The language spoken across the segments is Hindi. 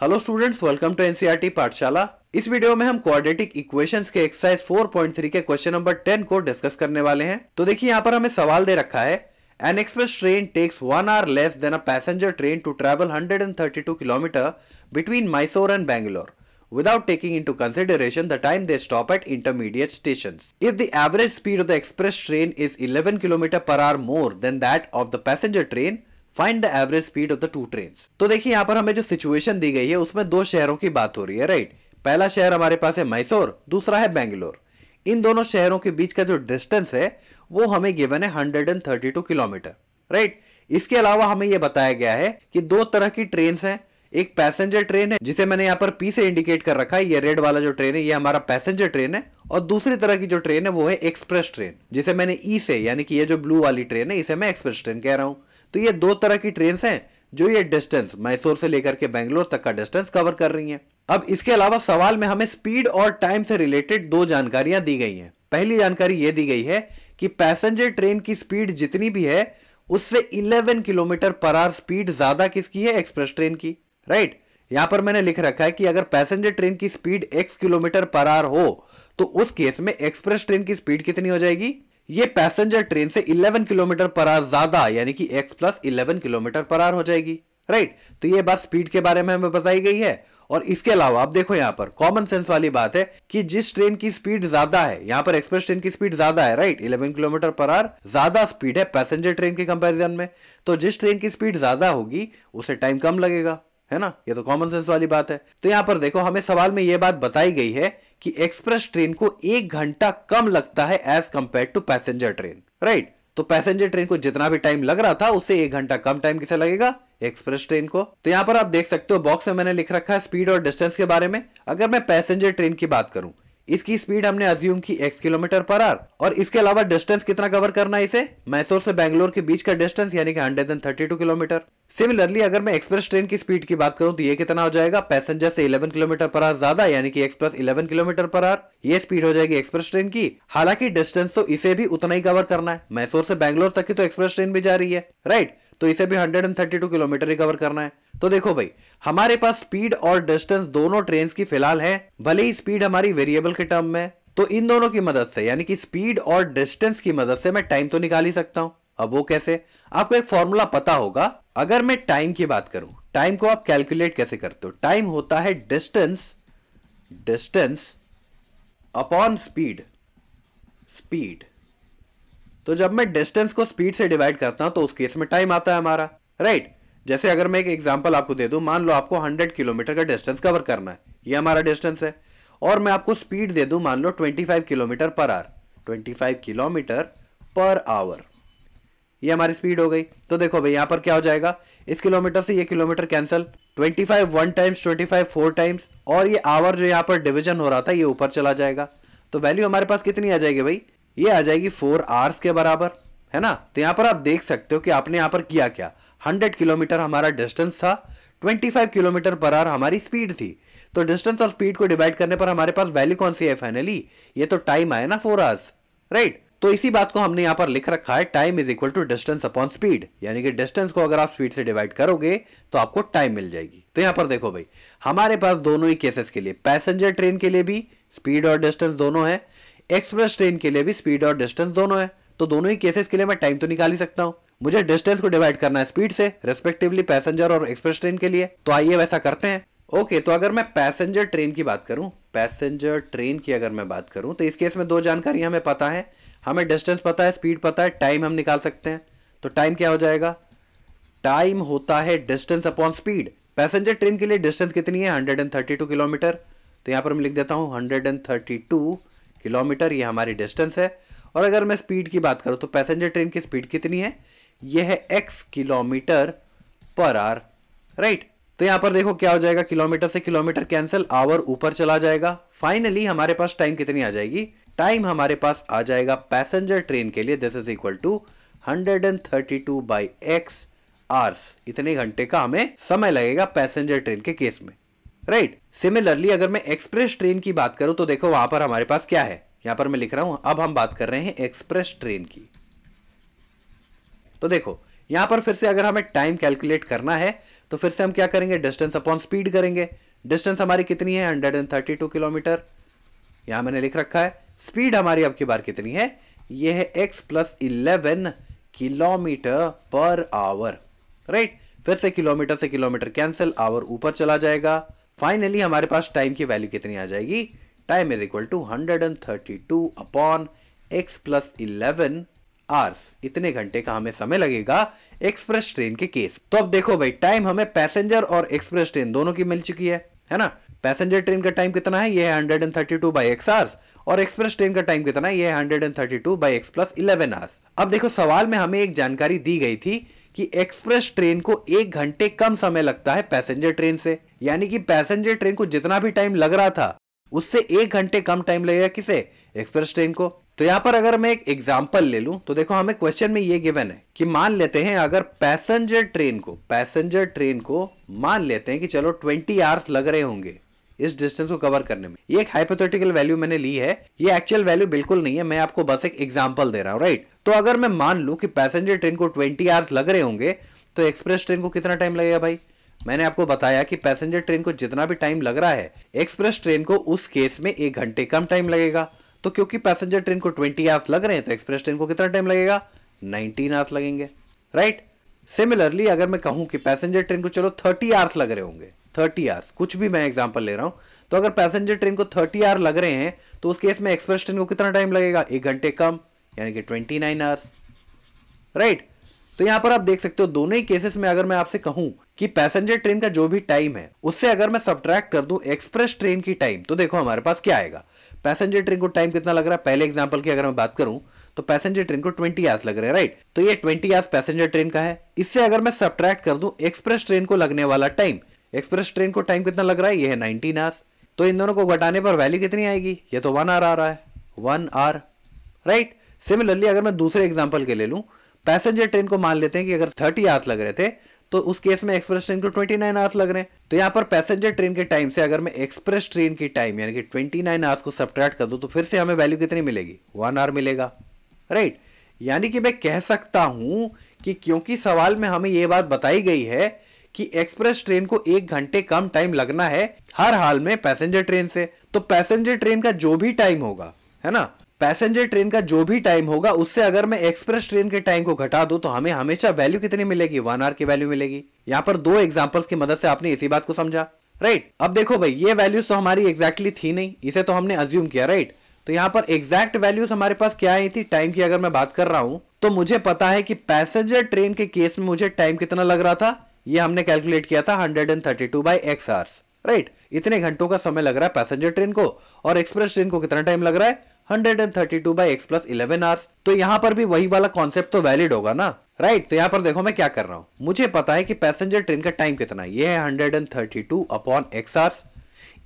Hello students, welcome to NCERT पाठशाला। इस वीडियो में हम क्वाड्रेटिक इक्वेशंस के एक्सरसाइज 4.3 के क्वेश्चन नंबर 10 को डिस्कस करने वाले हैं। तो देखिए यहाँ पर हमें सवाल दे रखा है, an express train takes 1 hour less than a passenger train to travel 132 kilometre between Mysore and Bangalore without taking into consideration the time they stop at intermediate stations. If the average speed of the express train is 11 km per hour more than that of the passenger train, find the average speed of the two trains. तो देखिए यहाँ पर हमें जो सिचुएशन दी गई है उसमें दो शहरों की बात हो रही है, राइट। पहला शहर हमारे पास है मैसूर, दूसरा है बेंगलोर। इन दोनों शहरों के बीच का जो डिस्टेंस है वो हमें गिवन है 132 किलोमीटर, राइट। इसके अलावा हमें यह बताया गया है कि दो तरह की ट्रेन है। एक पैसेंजर ट्रेन है जिसे मैंने यहाँ पर पी से इंडिकेट कर रखा है, ये रेड वाला जो ट्रेन है ये हमारा पैसेंजर ट्रेन है, और दूसरी तरह की जो ट्रेन है वो है एक्सप्रेस ट्रेन, जिसे मैंने ई से, यानी कि ये जो ब्लू वाली ट्रेन है इसे मैं एक्सप्रेस ट्रेन कह रहा हूं। तो ये दो तरह की ट्रेन हैं जो ये डिस्टेंस मैसूर से लेकर के बेंगलोर तक का डिस्टेंस कवर कर रही हैं। अब इसके अलावा सवाल में हमें स्पीड और टाइम से रिलेटेड दो जानकारियां दी गई हैं। पहली जानकारी ये दी गई है कि पैसेंजर ट्रेन की स्पीड जितनी भी है उससे 11 किलोमीटर पर आवर स्पीड ज्यादा किसकी है, एक्सप्रेस ट्रेन की, राइट। यहां पर मैंने लिख रखा है कि अगर पैसेंजर ट्रेन की speed x kilometre per hour हो तो उस केस में एक्सप्रेस ट्रेन की स्पीड कितनी हो जाएगी, ये पैसेंजर ट्रेन से 11 किलोमीटर पर आवर ज्यादा, यानी कि x plus 11 kilometre per hour हो जाएगी, राइट। तो ये बात स्पीड के बारे में हमें बताई गई है। और इसके अलावा आप देखो यहाँ पर कॉमन सेंस वाली बात है कि जिस ट्रेन की स्पीड ज्यादा है, यहाँ पर एक्सप्रेस ट्रेन की स्पीड ज्यादा है, राइट, 11 किलोमीटर पर आवर ज्यादा स्पीड है पैसेंजर ट्रेन के कंपैरिजन में। तो जिस ट्रेन की स्पीड ज्यादा होगी उसे टाइम कम लगेगा, है ना। ये तो कॉमन सेंस वाली बात है। तो यहां पर देखो हमें सवाल में यह बात बताई गई है कि एक्सप्रेस ट्रेन को 1 घंटा कम लगता है as compare to passenger train, right. तो पैसेंजर ट्रेन को जितना भी टाइम लग रहा था उससे 1 घंटा कम टाइम किसे लगेगा, एक्सप्रेस ट्रेन को। तो यहां पर आप देख सकते हो बॉक्स में मैंने लिख रखा है स्पीड और डिस्टेंस के बारे में। अगर मैं पैसेंजर ट्रेन की बात करूं, इसकी स्पीड हमने अज्यूम की x किलोमीटर पर आवर, और इसके अलावा डिस्टेंस कितना कवर करना है इसे, मैसूर से बेंगलोर के बीच का डिस्टेंस, यानी कि 132 किलोमीटर। सिमिलरली अगर मैं एक्सप्रेस ट्रेन की स्पीड की बात करूं तो ये कितना हो जाएगा, पैसेंजर से 11 किलोमीटर पर आवर ज्यादा, यानी कि x plus 11 kilometre per hour, ये स्पीड हो जाएगी एक्सप्रेस ट्रेन की। हालांकि डिस्टेंस तो इसे भी उतना ही कवर करना है, मैसूर से बेंगलोर तक की तो एक्सप्रेस ट्रेन भी जा रही है, राइट। तो इसे भी 132 किलोमीटर ही कवर करना है। तो देखो भाई, हमारे पास स्पीड और डिस्टेंस दोनों ट्रेन की फिलहाल है, भले ही स्पीड हमारी वेरिएबल के टर्म में। तो इन दोनों की मदद से, यानी कि स्पीड और डिस्टेंस की मदद से मैं टाइम तो निकाल ही सकता हूं। अब वो कैसे, आपको एक फॉर्मूला पता होगा। अगर मैं टाइम की बात करूं, टाइम को आप कैलकुलेट कैसे करते हो, टाइम होता है डिस्टेंस अपॉन स्पीड। तो जब मैं डिस्टेंस को स्पीड से डिवाइड करता हूं तो उस केस में टाइम आता है हमारा, राइट। जैसे अगर मैं एक एग्जांपल आपको दे दूं, मान लो आपको 100 किलोमीटर का डिस्टेंस कवर करना है, ये हमारा डिस्टेंस है, और मैं आपको स्पीड दे दूं मान लो 25 kilometre per hour, 25 kilometre per hour, ये हमारी स्पीड हो गई। तो देखो भाई यहां पर क्या हो जाएगा, इस किलोमीटर से ये किलोमीटर कैंसिल, 25 1 टाइम्स, 25 4 टाइम्स, और ये आवर जो यहां पर डिवीजन हो रहा था ये ऊपर चला जाएगा। तो वैल्यू हमारे पास कितनी आ जाएगी भाई, ये आ जाएगी 4 आवर्स के बराबर, है ना। तो यहां पर आप देख सकते हो कि आपने यहां पर किया क्या, 100 किलोमीटर हमारा डिस्टेंस था, 25 किलोमीटर पर आवर हमारी स्पीड थी। तो डिस्टेंस और स्पीड को डिवाइड करने पर हमारे पास वैल्यू कौन सी है फाइनली, ये तो टाइम आया ना, 4 आवर्स, राइट। तो इसी बात को हमने यहां पर लिख रखा है, time is equal to distance upon speed, यानी कि डिस्टेंस को अगर आप स्पीड से डिवाइड करोगे तो आपको टाइम मिल जाएगी। तो यहां पर देखो भाई, हमारे पास दोनों ही केसेस के लिए, पैसेंजर ट्रेन के लिए भी स्पीड और डिस्टेंस दोनों है, एक्सप्रेस ट्रेन के लिए भी स्पीड और डिस्टेंस दोनों है। तो दोनों ही केसेस के लिए मैं टाइम तो निकाल ही सकता हूं। मुझे डिस्टेंस को डिवाइड करना है स्पीड से, रेस्पेक्टिवली पैसेंजर और एक्सप्रेस ट्रेन के लिए। तो आइए वैसा करते हैं। ओके, तो अगर मैं पैसेंजर ट्रेन की बात करूं, तो इस केस में दो जानकारियां हमें पता है, हमें डिस्टेंस पता है, स्पीड पता है, टाइम हम निकाल सकते हैं। तो टाइम क्या हो जाएगा, टाइम होता है distance upon speed. Passenger train के लिए डिस्टेंस कितनी है, 132 किलोमीटर। तो यहां पर मैं लिख देता हूं 132 किलोमीटर, ये हमारी डिस्टेंस है। और अगर मैं स्पीड की बात करूं तो पैसेंजर ट्रेन की स्पीड कितनी है, ये है x kilometre per hour, right. तो यहां पर देखो क्या हो जाएगा, किलोमीटर से किलोमीटर कैंसिल, आवर ऊपर चला जाएगा। फाइनली हमारे पास टाइम कितनी आ जाएगी, टाइम हमारे पास आ जाएगा पैसेंजर ट्रेन के लिए, this is equal to 132 by x hours. इतने घंटे का हमें समय लगेगा पैसेंजर ट्रेन के केस में, राइट। सिमिलरली अगर मैं एक्सप्रेस ट्रेन की बात करूं तो देखो वहां पर हमारे पास क्या है, यहां पर मैं लिख रहा हूं, अब हम बात कर रहे हैं एक्सप्रेस ट्रेन की। तो देखो यहां पर फिर से अगर हमें टाइम कैलकुलेट करना है तो फिर से हम क्या करेंगे, डिस्टेंस अपॉन स्पीड करेंगे। डिस्टेंस हमारी कितनी है, 132 किलोमीटर, यहां मैंने लिख रखा है। स्पीड हमारी अब की बार कितनी है, ये है x + 11 kilometre per hour, right. फिर से किलोमीटर से किलोमीटर कैंसिल, आवर ऊपर चला जाएगा। फाइनली हमारे पास टाइम की वैल्यू कितनी आ जाएगी, time is equal to 132 upon x + 11 hours. इतने घंटे का हमें समय लगेगा एक्सप्रेस ट्रेन के केस। तो अब देखो भाई, टाइम हमें पैसेंजर और एक्सप्रेस ट्रेन दोनों की मिल चुकी है ना। पैसेंजर ट्रेन का टाइम कितना है, ये है 132/x आवर्स, और एक्सप्रेस ट्रेन का टाइम कितना है, ये है 132/x + 11 आवर्स। अब देखो, सवाल में हमें एक जानकारी दी गई थी कि एक्सप्रेस ट्रेन को 1 घंटे कम समय लगता है पैसेंजर ट्रेन से, यानी कि पैसेंजर ट्रेन को जितना भी टाइम लग रहा था उससे 1 घंटे कम टाइम लगेगा किसे, एक्सप्रेस ट्रेन को। तो यहां पर अगर मैं एक एग्जांपल ले लूं तो देखो, हमें क्वेश्चन में ये गिवन है कि मान लेते हैं अगर पैसेंजर ट्रेन को मान लेते हैं कि चलो 20 आवर्स लग रहे होंगे इस डिस्टेंस को कवर करने में। ये एक हाइपोथेटिकल वैल्यू मैंने ली है, ये एक्चुअल वैल्यू बिल्कुल नहीं है, मैं आपको बस एक एग्जांपल दे रहा हूं, राइट। तो अगर मैं मान लूं कि पैसेंजर ट्रेन को 20 आवर्स लग रहे होंगे तो एक्सप्रेस ट्रेन को कितना टाइम लगेगा भाई। मैंने आपको बताया कि पैसेंजर ट्रेन को जितना भी टाइम लग रहा है एक्सप्रेस ट्रेन को उस केस में 1 घंटे कम टाइम लगेगा। तो क्योंकि पैसेंजर ट्रेन को 20 आवर्स लग रहे हैं तो एक्सप्रेस ट्रेन को कितना टाइम लगेगा, 19 आवर्स लगेंगे, राइट। सिमिलरली अगर मैं कहूं कि पैसेंजर ट्रेन को चलो 30 आवर्स लग रहे होंगे, 30 आवर्स, कुछ भी मैं एग्जांपल ले रहा हूं, तो अगर पैसेंजर ट्रेन को 30 आवर लग रहे हैं तो उस केस में एक्सप्रेस ट्रेन को कितना टाइम लगेगा, 1 घंटे कम, यानी कि 29 आवर्स, राइट। तो यहां पर आप देख सकते हो दोनों ही केसेस में अगर मैं आपसे कहूं कि पैसेंजर ट्रेन का जो भी टाइम है उससे अगर मैं सब्ट्रैक्ट कर दूं एक्सप्रेस ट्रेन की टाइम, तो देखो हमारे पास क्या आएगा। पैसेंजर ट्रेन को टाइम कितना लग रहा है, पहले एग्जांपल की अगर मैं बात करूं तो पैसेंजर ट्रेन को 20 आवर्स लग रहे हैं, राइट। तो ये 20 आवर्स पैसेंजर ट्रेन का है। इससे अगर मैं सब्ट्रैक्ट कर दूं एक्सप्रेस ट्रेन को लगने वाला टाइम, एक्सप्रेस ट्रेन को टाइम कितना लग रहा है, ये है 19 आवर्स। तो इन दोनों को घटाने पर वैल्यू कितनी आएगी, ये तो 1 आवर आ रहा है, 1 आवर, राइट। सिमिलरली अगर मैं दूसरे एग्जांपल के ले लूं, पैसेंजर ट्रेन को मान लेते हैं कि अगर 30 आवर्स लग रहे थे तो उस केस में एक्सप्रेस ट्रेन को 29 आवर्स लग रहे हैं। तो यहां पर पैसेंजर ट्रेन के टाइम से अगर मैं एक्सप्रेस ट्रेन की टाइम यानी कि 29 आवर्स को सब्ट्रैक्ट कर दूं तो फिर से हमें वैल्यू कितनी मिलेगी, 1 आवर मिलेगा, राइट। यानी कि मैं कह सकता हूं कि क्योंकि सवाल में हमें यह बात बताई गई है कि एक्सप्रेस ट्रेन को 1 घंटे कम टाइम लगना है हर हाल में पैसेंजर ट्रेन से, तो पैसेंजर ट्रेन का जो भी टाइम होगा, है ना, पैसेंजर ट्रेन का जो भी टाइम होगा उससे अगर मैं एक्सप्रेस ट्रेन के टाइम को घटा दूं तो हमें हमेशा वैल्यू कितनी मिलेगी, 1 आवर की वैल्यू मिलेगी। यहां पर 2 एग्जांपल्स की मदद से आपने इसी बात को समझा, राइट। अब देखो भाई, ये वैल्यूज तो हमारी एग्जैक्टली थी नहीं, इसे तो हमने अज्यूम किया, राइट। तो यहां पर एग्जैक्ट वैल्यूज हमारे पास क्या आई थी, टाइम की अगर मैं बात कर रहा हूं तो मुझे पता है कि पैसेंजर ट्रेन के केस में मुझे टाइम कितना लग रहा था, ये हमने कैलकुलेट किया था 132/x आवर्स, राइट। इतने घंटों का समय लग रहा है पैसेंजर ट्रेन को, और एक्सप्रेस ट्रेन को कितना टाइम लग रहा है, 132/x + 11 आवर्स। तो यहां पर भी वही वाला कॉन्सेप्ट तो वैलिड होगा ना, राइट। तो यहां पर देखो मैं क्या कर रहा हूं, मुझे पता है कि पैसेंजर ट्रेन का टाइम कितना है, ये है 132/x आवर्स।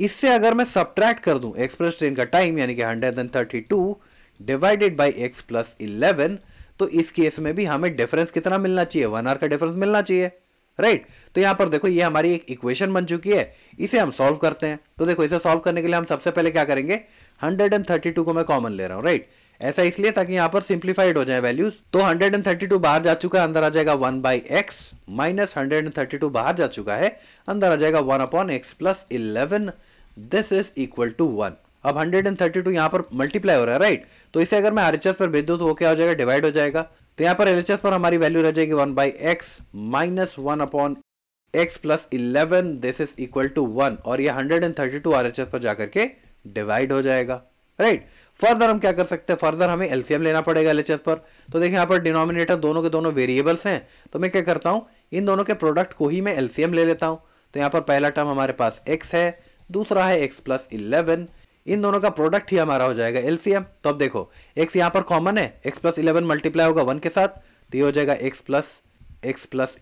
इससे अगर मैं सब्ट्रैक्ट कर दूं एक्सप्रेस ट्रेन का टाइम यानी कि 132/x + 11, तो इस केस में भी हमें डिफरेंस कितना मिलना चाहिए, 1 आवर का डिफरेंस मिलना चाहिए, राइट। तो यहां पर देखो ये हमारी एक इक्वेशन बन चुकी है, इसे हम सॉल्व करते हैं। तो देखो इसे सॉल्व करने के लिए हम सबसे पहले क्या करेंगे, 132 को मैं कॉमन ले रहा हूं, राइट। ऐसा इसलिए ताकि यहां पर सिंप्लीफाइड हो जाए वैल्यूज। तो 132 बाहर जा चुका है, अंदर आ जाएगा 1/x, माइनस 132 बाहर जा चुका है, अंदर आ जाएगा 1/x + 11, this is equal to 1। अब 132 यहां पर मल्टीप्लाई हो रहा है, राइट। तो इसे अगर मैं RHS पर भेज दूं तो वो क्या हो जाएगा, डिवाइड हो जाएगा। तो यहां पर LHS पर हमारी वैल्यू रह जाएगी 1/x minus 1/x + 11, this is equal to 1, और ये 132 RHS पर जाकर के डिवाइड हो जाएगा, राइट। फर्दर हम क्या कर सकते हैं, फर्दर हमें LCM लेना पड़ेगा LHS पर। तो देखिए यहाँ पर डिनोमिनेटर दोनों के दोनों वेरिएबल्स हैं, तो मैं क्या करता हूँ, इन दोनों के प्रोडक्ट को ही मैं LCM ले लेता हूँ। तो यहाँ पर पहला टर्म हमारे पास x है, दूसरा है x + 11, इन दोनों का प्रोडक्ट ही हमारा हो जाएगा LCM। तो अब देखो x यहाँ पर कॉमन है, x + 11 मल्टीप्लाई होगा 1 के साथ, तो ये हो जाएगा x +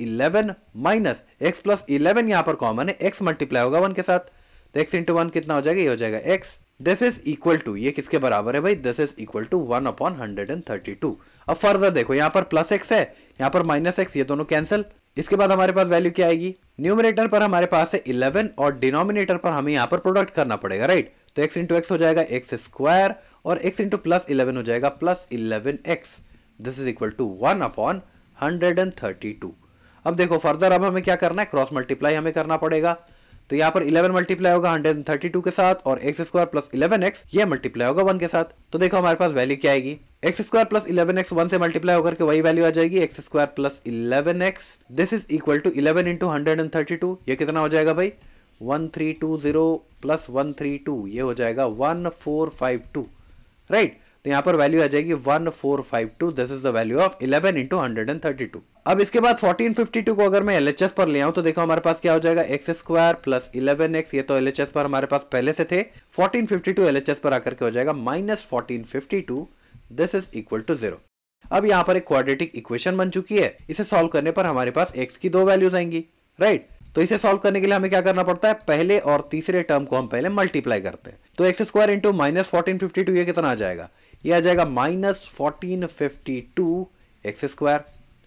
11 माइनस x + 11 यहाँ पर कॉमन है, x मल्टीप्लाई होगा 1 के साथ, तो x × 1 कितना हो जाएगा, ये हो जाएगा x। This is equal to, ये किसके बराबर है भाई, दिस इज इक्वल टू 1/132। अब फर्दर देखो यहाँ पर +x है, यहाँ पर -x, ये दोनों कैंसिल। इसके बाद हमारे पास वैल्यू क्या आएगी, न्यूमरेटर पर हमारे पास है 11 और डिनोमिनेटर पर हमें यहाँ पर प्रोडक्ट करना पड़ेगा, राइट। तो x × x हो जाएगा x² और x × +11 हो जाएगा +11x, this is equal to 1/132। अब देखो फर्दर अब हमें क्या करना है, क्रॉस मल्टीप्लाई हमें करना पड़ेगा। तो यहाँ पर 11 मल्टीप्लाई होगा 132 के साथ और एक्स स्क्वायर प्लस 11x ये मल्टीप्लाई होगा 1 के साथ। तो देखो हमारे पास वैल्यू क्या आएगी, एक्स स्क्वायर प्लस 11x 1 से मल्टीप्लाई होकर के वही वैल्यू आ जाएगी, x square plus 11x this is equal to 11 into 132। ये कितना हो जाएगा भाई, 1320 प्लस 132 ये हो जाएगा 1452, राइट। तो यहाँ पर वैल्यू आ जाएगी 1452, this is the value of 11 into 132। अब इसके बाद 1452 को अगर मैं LHS पर ले आऊं तो देखो हमारे पास क्या हो जाएगा, एक्स स्क्वायर प्लस 11x, ये तो LHS पर हमारे पास पहले से थे, 1452 LHS पर आकर के हो जाएगा minus 1452, this is equal to 0। अब यहाँ पर एक क्वाड्रेटिक इक्वेशन बन चुकी है, इसे सॉल्व करने पर हमारे पास x की दो वैल्यूज आएंगी, राइट। तो इसे सॉल्व करने के लिए हमें क्या करना पड़ता है, पहले और तीसरे टर्म को हम पहले मल्टीप्लाई करते हैं। तो एक्स स्क्वायर इंटू माइनस 1452 ये कितना आ जाएगा, ये आ जाएगा माइनस 1452 एक्स स्क्वायर,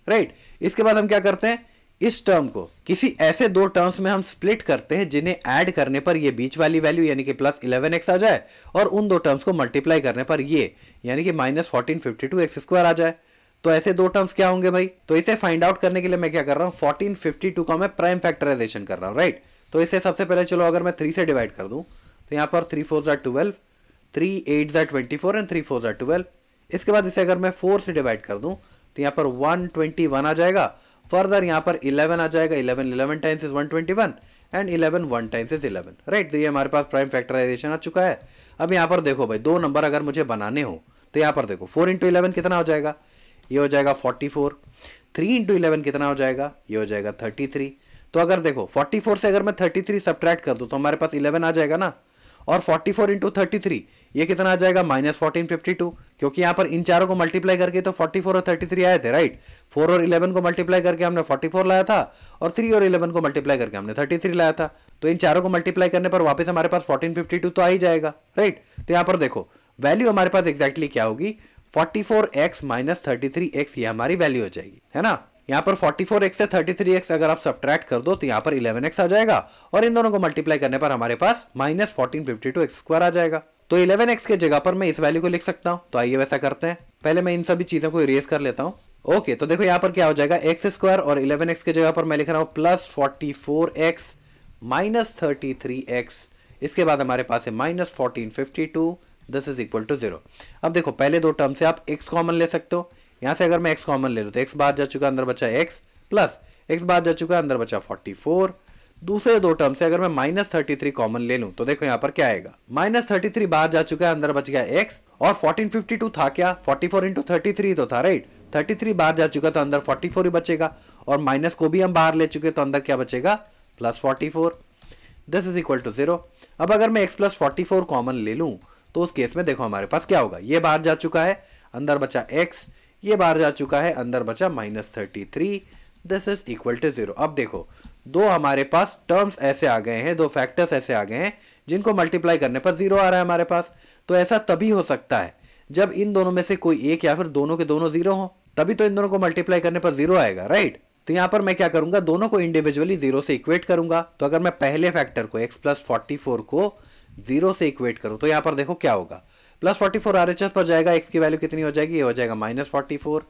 राइट। इसके बाद हम क्या करते हैं, इस टर्म को किसी ऐसे दो टर्म्स में हम स्प्लिट करते हैं जिन्हें ऐड करने पर ये बीच वाली वैल्यू यानी कि प्लस 11x आ जाए और उन दो टर्म्स को मल्टीप्लाई करने पर ये यानी कि माइनस 1452 एक्स स्क्वायर आ जाए। तो ऐसे दो टर्म्स क्या होंगे भाई, तो इसे फाइंड आउट करने के लिए मैं क्या कर रहा हूँ, 1452 का मैं प्राइम फैक्टराइजेशन कर रहा हूँ, राइट। तो इसे सबसे पहले चलो अगर मैं 3 से डिवाइड कर दूं तो यहाँ पर 3 4 12, 3 8 24 एंड 3 4 12। इसके बाद इसे अगर मैं 4 से डिवाइड कर दूं तो यहाँ पर 121 आ जाएगा, फर्दर यहाँ पर 11 आ जाएगा, 11 times is 121 and 11 1 times is 11, right. तो ये हमारे पास प्राइम फैक्टराइजेशन आ चुका है। अब यहाँ पर देखो भाई दो नंबर अगर मुझे बनाने हो तो यहाँ पर देखो 4 इंटू 11 कितना हो जाएगा, ये हो जाएगा 44, 3 इंटू 11 कितना हो जाएगा, ये हो जाएगा 33। तो अगर देखो 44 से अगर मैं 33 सब्ट्रैक्ट कर दूं तो हमारे पास 11 आ जाएगा ना, और 44 इंटू 33 ये कितना आ जाएगा, माइनस 1452, क्योंकि यहाँ पर इन चारों को मल्टीप्लाई करके तो 44 और 33 आए थे, राइट। 4 और 11 को मल्टीप्लाई करके हमने 44 लाया था और 3 और 11 को मल्टीप्लाई करके हमने 33 लाया था। तो इन चारों को मल्टीप्लाई करने पर वापस हमारे पास 1452 तो आ ही जाएगा, राइट। तो यहाँ पर देखो वैल्यू हमारे पास एग्जैक्टली क्या होगी, 44x माइनस 33x ये हमारी वैल्यू हो जाएगी, है ना। यहाँ पर 44x से 33x अगर आप सब्ट्रैक्ट कर दो तो यहाँ पर 11x आ जाएगा और इन दोनों को मल्टीप्लाई करने पर हमारे पास माइनस 1452 एक्स स्क्वायर आ जाएगा। तो 11x के जगह पर मैं इस वैल्यू को लिख सकता हूँ। तो आइए वैसा करते हैं, पहले मैं इन सभी चीजों को इरेज कर लेता हूँ। ओके, तो देखो यहाँ पर क्या हो जाएगा, एक्स स्क्वायर और 11x के जगह पर मैं लिख रहा हूँ प्लस 44x माइनस 33x, इसके बाद हमारे पास है minus 1452, this is equal to 0। अब देखो पहले दो टर्म से आप x कॉमन ले सकते हो, यहाँ से अगर मैं x कॉमन ले लूँ तो x बाहर जा चुका, अंदर बचा x प्लस x बाहर जा चुका, अंदर बचा 44। दूसरे दो टर्म से अगर मैं माइनस 33 कॉमन ले लूँ तो देखो यहाँ पर क्या आएगा, माइनस 33 बाहर जा चुका है, अंदर बच गया x और 1452 था क्या, 44 इंटू 33 तो था, राइट। 33 बाहर जा चुका तो अंदर 44 ही बचेगा और माइनस को भी हम बाहर ले चुके तो अंदर क्या बचेगा, plus 44, this is equal to 0। अब अगर मैं x प्लस 44 कॉमन ले लूँ तो उस केस में देखो हमारे पास क्या होगा, ये बाहर जा चुका है, अंदर बचा x, ये बाहर जा चुका है, अंदर बचा minus 33, this is equal to 0। अब देखो दो हमारे पास टर्म्स ऐसे आ गए हैं, दो फैक्टर्स ऐसे आ गए हैं जिनको मल्टीप्लाई करने पर 0 आ रहा है हमारे पास। तो ऐसा तभी हो सकता है जब इन दोनों में से कोई एक या फिर दोनों के दोनों 0 हो, तभी तो इन दोनों को मल्टीप्लाई करने पर 0 आएगा, राइट। तो यहाँ पर मैं क्या करूंगा, दोनों को इंडिविजुअली 0 से इक्वेट करूंगा। तो अगर मैं पहले फैक्टर को x प्लस 44 को 0 से इक्वेट करूं तो यहाँ पर देखो क्या होगा, प्लस 44 RHS पर जाएगा, x की वैल्यू कितनी हो जाएगी, ये हो जाएगा माइनस 44,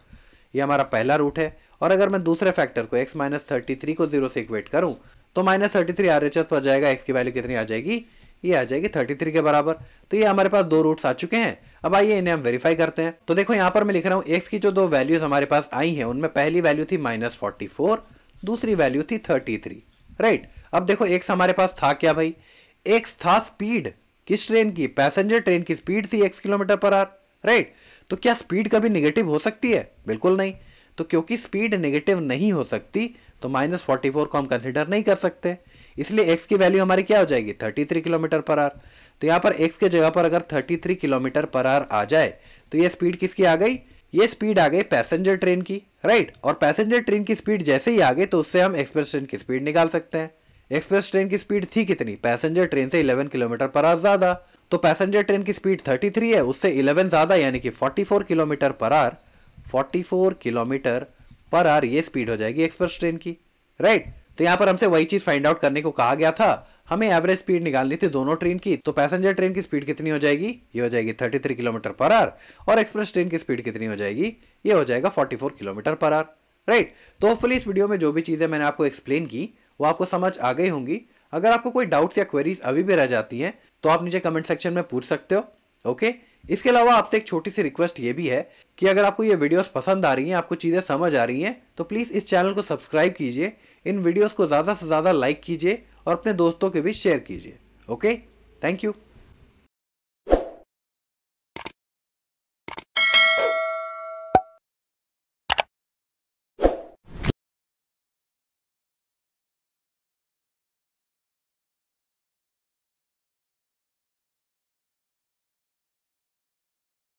ये हमारा पहला रूट है। और अगर मैं दूसरे फैक्टर को x माइनस 33 को 0 से इक्वेट करूं तो माइनस 33 RHS पर जाएगा, x की वैल्यू कितनी आ जाएगी, ये आ जाएगी 33 के बराबर। तो ये हमारे पास दो रूट्स आ चुके हैं। अब आइए इन्हें हम वेरीफाई करते हैं। तो देखो यहाँ पर मैं लिख रहा हूँ x की जो दो वैल्यूज हमारे पास आई हैं उनमें पहली वैल्यू थी माइनस 44, दूसरी वैल्यू थी 33, राइट। अब देखो x हमारे पास था क्या भाई, x था स्पीड, किस ट्रेन की, पैसेंजर ट्रेन की स्पीड थी x kilometre per hour, right. तो क्या स्पीड कभी नेगेटिव हो सकती है, बिल्कुल नहीं। तो क्योंकि स्पीड नेगेटिव नहीं हो सकती तो माइनस 44 को हम कंसिडर नहीं कर सकते, इसलिए x की वैल्यू हमारी क्या हो जाएगी, 33 किलोमीटर पर आवर। तो यहाँ पर x के जगह पर अगर 33 किलोमीटर पर आवर आ जाए तो ये स्पीड किसकी आ गई, ये स्पीड आ गई पैसेंजर ट्रेन की, राइट। और पैसेंजर ट्रेन की स्पीड जैसे ही आ गई तो उससे हम एक्सप्रेस ट्रेन की स्पीड निकाल सकते हैं। एक्सप्रेस ट्रेन की स्पीड थी कितनी, पैसेंजर ट्रेन से 11 किलोमीटर पर आवर ज्यादा, तो पैसेंजर ट्रेन की स्पीड 33 है, उससे 11 ज्यादा यानी कि 44 kilometre per hour, 44 kilometre per hour ये स्पीड हो जाएगी एक्सप्रेस ट्रेन की, राइट। तो यहाँ पर हमसे वही चीज फाइंड आउट करने को कहा गया था, हमें एवरेज स्पीड निकालनी थी दोनों ट्रेन की। तो पैसेंजर ट्रेन की स्पीड कितनी हो जाएगी, ये हो जाएगी 33 किलोमीटर पर आवर, और एक्सप्रेस ट्रेन की स्पीड कितनी हो जाएगी, ये हो जाएगा 44 किलोमीटर पर आवर, राइट। तो होपफुली इस वीडियो में जो भी चीज़ें मैंने आपको एक्सप्लेन की वो आपको समझ आ गई होंगी। अगर आपको कोई डाउट्स या क्वेरीज अभी भी रह जाती हैं तो आप नीचे कमेंट सेक्शन में पूछ सकते हो। ओके। इसके अलावा आपसे एक छोटी सी रिक्वेस्ट ये भी है कि अगर आपको ये वीडियोस पसंद आ रही हैं, आपको चीज़ें समझ आ रही हैं, तो प्लीज़ इस चैनल को सब्सक्राइब कीजिए, इन वीडियोस को ज़्यादा से ज़्यादा लाइक कीजिए और अपने दोस्तों के बीच शेयर कीजिए। Okay, thank you.